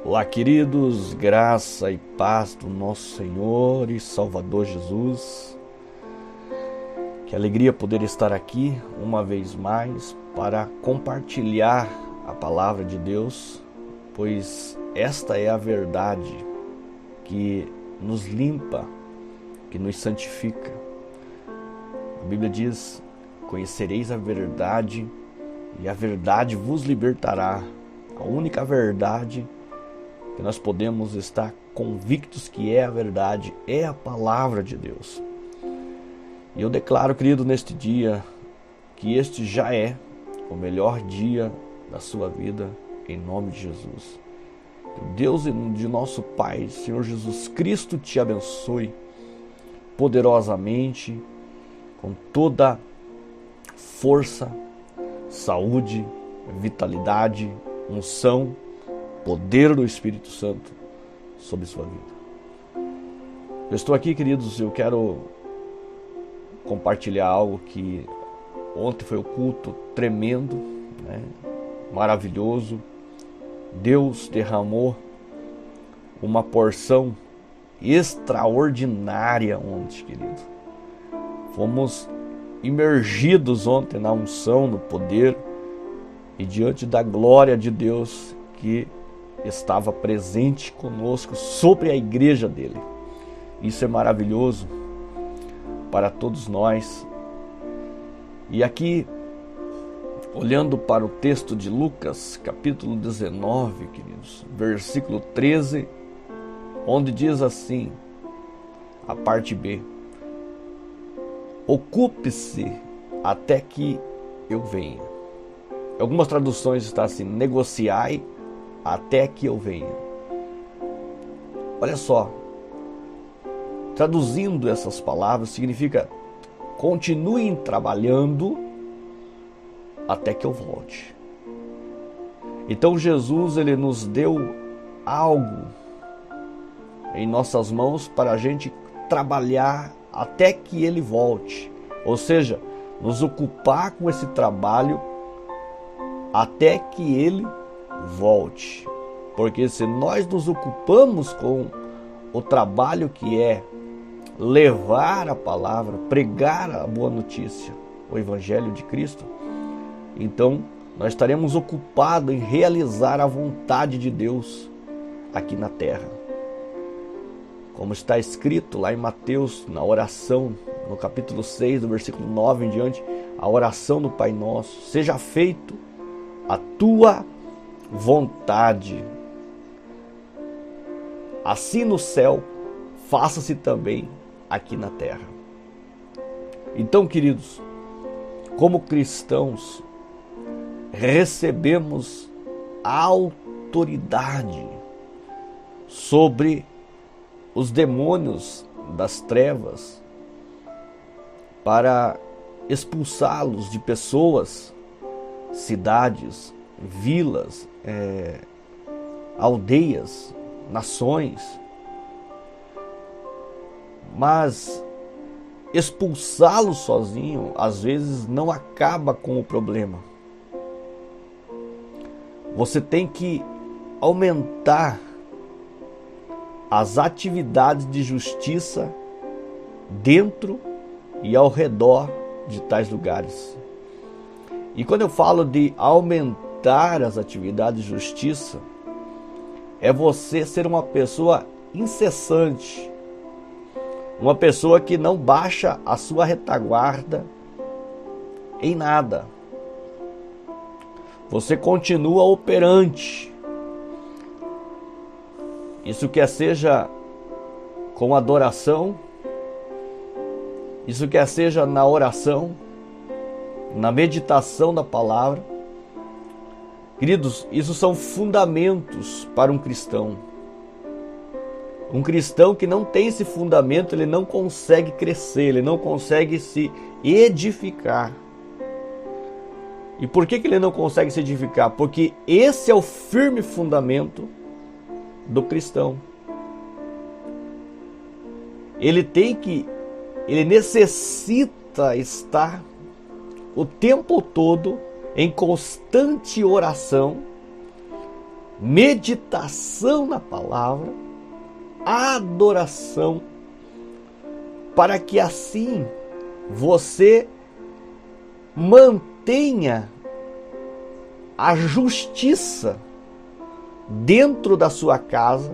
Olá, queridos, graça e paz do nosso Senhor e Salvador Jesus. Que alegria poder estar aqui uma vez mais para compartilhar a palavra de Deus, pois esta é a verdade que nos limpa, que nos santifica. A Bíblia diz: conhecereis a verdade e a verdade vos libertará. A única verdade que nós podemos estar convictos que é a verdade é a palavra de Deus. E eu declaro, querido, neste dia, que este já é o melhor dia da sua vida, em nome de Jesus. Que o Deus de nosso Pai, Senhor Jesus Cristo, te abençoe poderosamente, com toda força, saúde, vitalidade, unção, poder do Espírito Santo sobre sua vida. Eu estou aqui, queridos, eu quero compartilhar algo que ontem foi o culto tremendo, maravilhoso. Deus derramou uma porção extraordinária ontem, querido. Fomos imergidos ontem na unção, no poder e diante da glória de Deus que estava presente conosco sobre a igreja dele. Isso é maravilhoso para todos nós. E aqui, olhando para o texto de Lucas, capítulo 19, queridos, versículo 13, onde diz assim, a parte B: ocupe-se até que eu venha. Algumas traduções estão assim: negociai até que eu venha. Olha só, traduzindo essas palavras significa: continuem trabalhando até que eu volte. Então Jesus, ele nos deu algo em nossas mãos para a gente trabalhar até que ele volte, ou seja, nos ocupar com esse trabalho até que ele volte. Porque se nós nos ocupamos com o trabalho que é levar a palavra, pregar a boa notícia, o Evangelho de Cristo, então nós estaremos ocupados em realizar a vontade de Deus aqui na terra. Como está escrito lá em Mateus, na oração, no capítulo 6, do versículo 9 em diante, a oração do Pai Nosso: seja feito a tua vontade, assim no céu, faça-se também aqui na terra. Então, queridos, como cristãos, recebemos a autoridade sobre os demônios das trevas para expulsá-los de pessoas, cidades, vilas, aldeias, nações. Mas expulsá-los sozinho às vezes não acaba com o problema. Você tem que aumentar as atividades de justiça dentro e ao redor de tais lugares. E quando eu falo de aumentar as atividades de justiça, é você ser uma pessoa incessante, uma pessoa que não baixa a sua retaguarda em nada. Você continua operante. Isso quer seja com adoração, isso quer seja na oração, na meditação da palavra. Queridos, isso são fundamentos para um cristão. Um cristão que não tem esse fundamento, ele não consegue crescer, ele não consegue se edificar. E por que ele não consegue se edificar? Porque esse é o firme fundamento do cristão. Ele necessita estar o tempo todo em constante oração, meditação na palavra, adoração, para que assim você mantenha a justiça dentro da sua casa,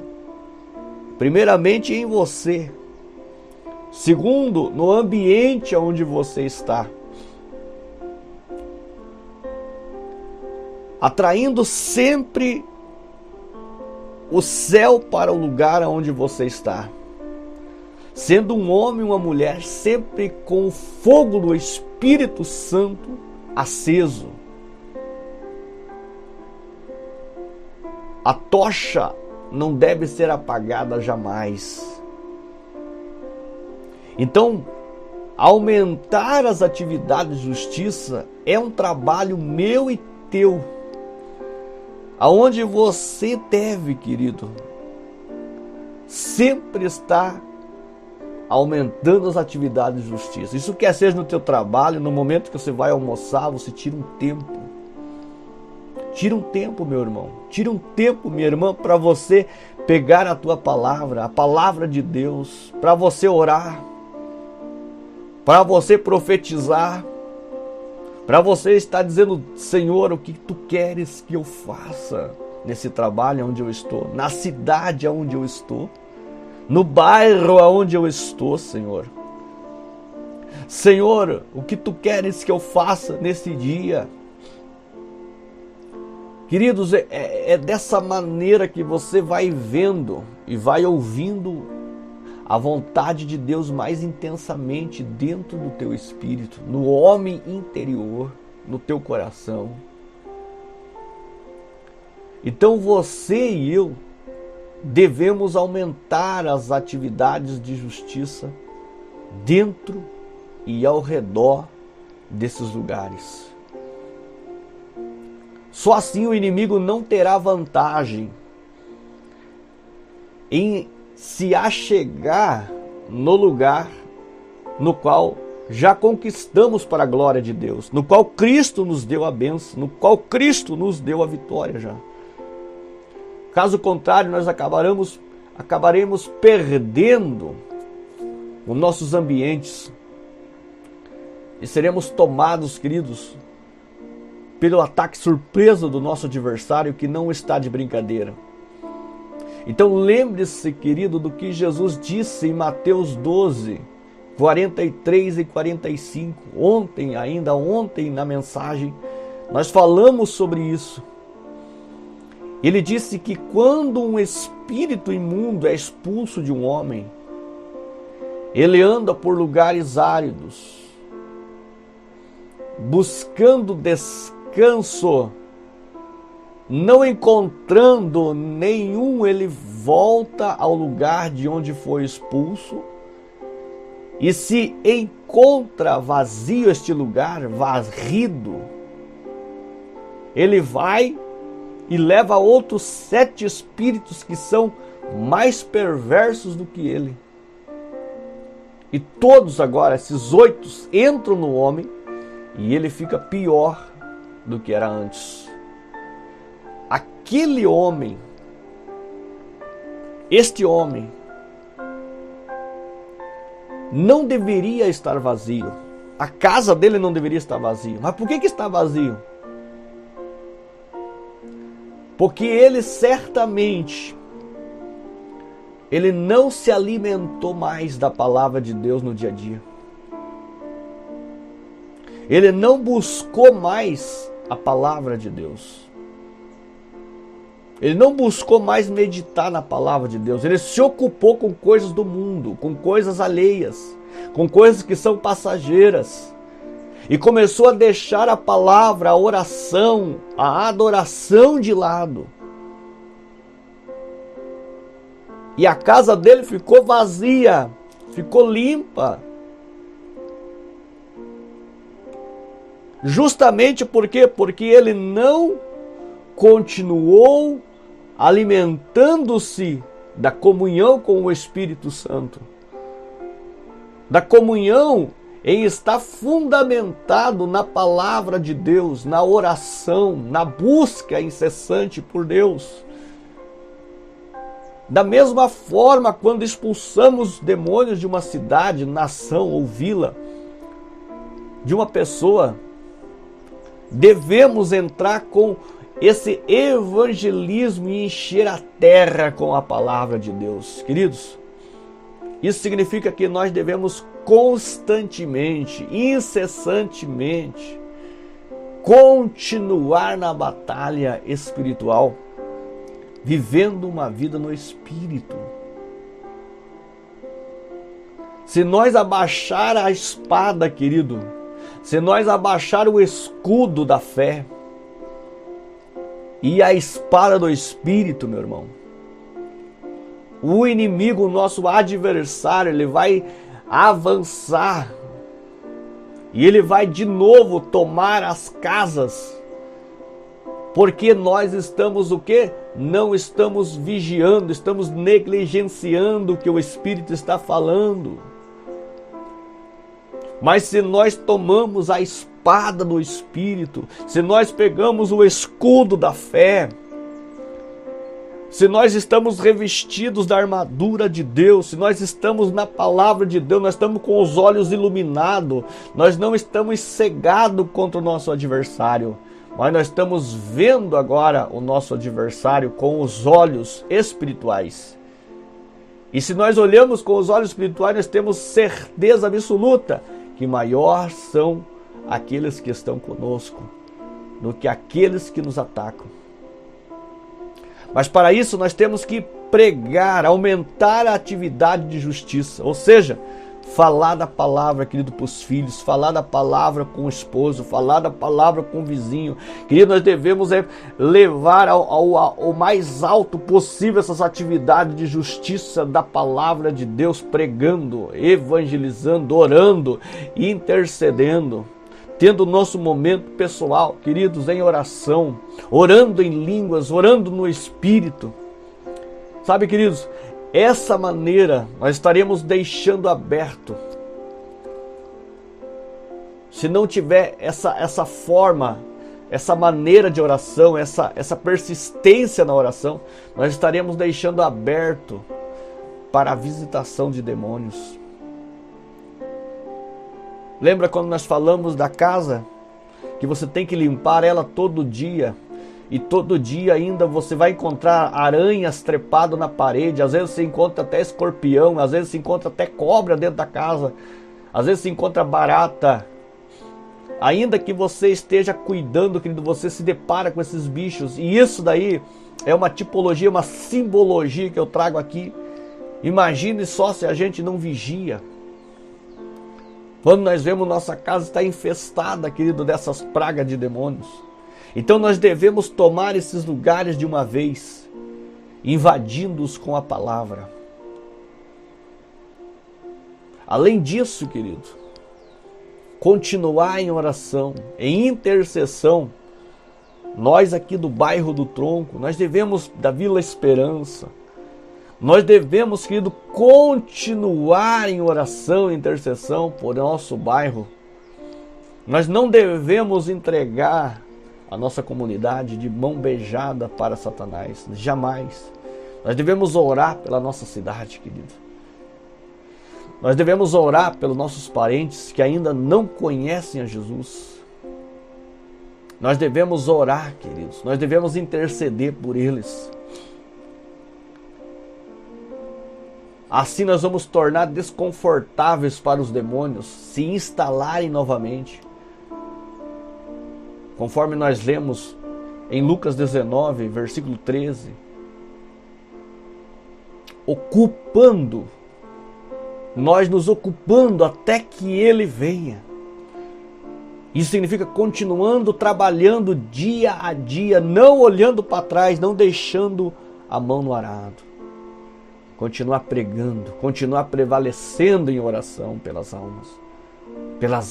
primeiramente em você, segundo, no ambiente onde você está, atraindo sempre o céu para o lugar onde você está, sendo um homem e uma mulher sempre com o fogo do Espírito Santo aceso. A tocha não deve ser apagada jamais. Então, aumentar as atividades de justiça é um trabalho meu e teu, aonde você deve, querido, sempre estar aumentando as atividades de justiça. Isso quer seja no teu trabalho, no momento que você vai almoçar, você tira um tempo. Tira um tempo, meu irmão. Tira um tempo, minha irmã, para você pegar a tua palavra, a palavra de Deus, para você orar, para você profetizar, para você estar dizendo: Senhor, o que tu queres que eu faça nesse trabalho onde eu estou, na cidade onde eu estou, no bairro onde eu estou, Senhor. Senhor, o que tu queres que eu faça nesse dia? Queridos, é dessa maneira que você vai vendo e vai ouvindo a vontade de Deus mais intensamente dentro do teu espírito, no homem interior, no teu coração. Então você e eu devemos aumentar as atividades de justiça dentro e ao redor desses lugares. Só assim o inimigo não terá vantagem em se achegar no lugar no qual já conquistamos para a glória de Deus, no qual Cristo nos deu a bênção, no qual Cristo nos deu a vitória já. Caso contrário, nós acabaremos perdendo os nossos ambientes e seremos tomados, queridos, pelo ataque surpresa do nosso adversário, que não está de brincadeira. Então lembre-se, querido, do que Jesus disse em Mateus 12, 43 e 45. Ainda ontem na mensagem, nós falamos sobre isso. Ele disse que quando um espírito imundo é expulso de um homem, ele anda por lugares áridos, buscando descanso, não encontrando nenhum, ele volta ao lugar de onde foi expulso, e se encontra vazio este lugar, varrido, ele vai e leva outros 7 espíritos que são mais perversos do que ele. E todos agora, esses 8, entram no homem e ele fica pior do que era antes. Aquele homem, este homem, não deveria estar vazio. A casa dele não deveria estar vazia. Mas por que está vazio? Porque ele certamente, ele não se alimentou mais da palavra de Deus no dia a dia. Ele não buscou mais a palavra de Deus. Ele não buscou mais meditar na palavra de Deus. Ele se ocupou com coisas do mundo, com coisas alheias, com coisas que são passageiras. E começou a deixar a palavra, a oração, a adoração de lado. E a casa dele ficou vazia, ficou limpa. Justamente por quê? Porque ele não continuou alimentando-se da comunhão com o Espírito Santo, da comunhão em estar fundamentado na palavra de Deus, na oração, na busca incessante por Deus. Da mesma forma, quando expulsamos demônios de uma cidade, nação ou vila, de uma pessoa, devemos entrar com esse evangelismo e encher a terra com a palavra de Deus. Queridos, isso significa que nós devemos constantemente, incessantemente, continuar na batalha espiritual, vivendo uma vida no Espírito. Se nós abaixar a espada, querido, se nós abaixar o escudo da fé e a espada do Espírito, meu irmão, o inimigo, o nosso adversário, ele vai avançar e ele vai de novo tomar as casas, porque nós estamos o quê? Não estamos vigiando, estamos negligenciando o que o Espírito está falando. Mas se nós tomamos a espada do Espírito, se nós pegamos o escudo da fé, se nós estamos revestidos da armadura de Deus, se nós estamos na palavra de Deus, nós estamos com os olhos iluminados, nós não estamos cegados contra o nosso adversário, mas nós estamos vendo agora o nosso adversário com os olhos espirituais. E se nós olhamos com os olhos espirituais, nós temos certeza absoluta que maior são aqueles que estão conosco do que aqueles que nos atacam. Mas para isso nós temos que pregar, aumentar a atividade de justiça, ou seja, falar da palavra, querido, para os filhos, falar da palavra com o esposo, falar da palavra com o vizinho. Querido, nós devemos levar ao mais alto possível essas atividades de justiça da palavra de Deus, pregando, evangelizando, orando, intercedendo, tendo o nosso momento pessoal, queridos, em oração, orando em línguas, orando no Espírito. Sabe, queridos, essa maneira nós estaremos deixando aberto. Se não tiver essa forma, essa maneira de oração, essa persistência na oração, nós estaremos deixando aberto para a visitação de demônios. Lembra quando nós falamos da casa? Que você tem que limpar ela todo dia. E todo dia ainda você vai encontrar aranhas trepadas na parede. Às vezes você encontra até escorpião. Às vezes você encontra até cobra dentro da casa. Às vezes você encontra barata. Ainda que você esteja cuidando, querido, você se depara com esses bichos. E isso daí é uma tipologia, uma simbologia que eu trago aqui. Imagine só se a gente não vigia. Quando nós vemos nossa casa está infestada, querido, dessas pragas de demônios. Então nós devemos tomar esses lugares de uma vez, invadindo-os com a palavra. Além disso, querido, continuar em oração, em intercessão. Nós aqui do bairro do Tronco, nós devemos, da Vila Esperança, nós devemos, querido, continuar em oração e intercessão por nosso bairro. Nós não devemos entregar a nossa comunidade de mão beijada para Satanás, jamais. Nós devemos orar pela nossa cidade, querido. Nós devemos orar pelos nossos parentes que ainda não conhecem a Jesus. Nós devemos orar, queridos. Nós devemos interceder por eles. Assim nós vamos tornar desconfortáveis para os demônios se instalarem novamente. Conforme nós lemos em Lucas 19, versículo 13. Nós nos ocupando até que ele venha. Isso significa continuando trabalhando dia a dia, não olhando para trás, não deixando a mão no arado. Continuar pregando, continuar prevalecendo em oração pelas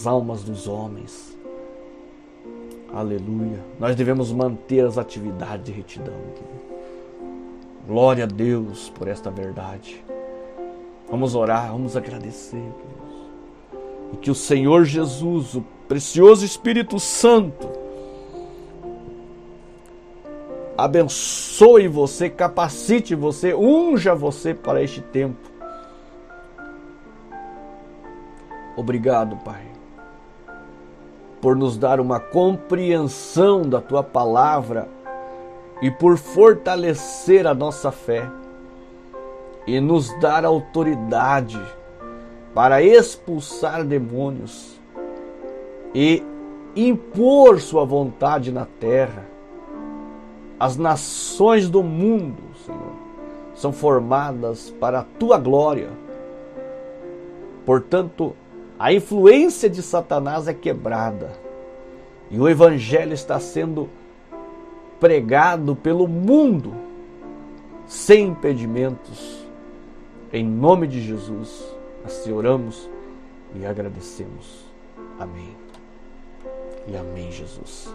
almas dos homens. Aleluia. Nós devemos manter as atividades de retidão. Glória a Deus por esta verdade. Vamos orar, vamos agradecer, Deus. e que o Senhor Jesus, o precioso Espírito Santo, abençoe você, capacite você, unja você para este tempo. Obrigado, Pai, por nos dar uma compreensão da Tua palavra e por fortalecer a nossa fé e nos dar autoridade para expulsar demônios e impor Sua vontade na terra. As nações do mundo, Senhor, são formadas para a Tua glória. Portanto, a influência de Satanás é quebrada e o Evangelho está sendo pregado pelo mundo sem impedimentos. Em nome de Jesus, assim oramos e agradecemos. Amém. E amém, Jesus.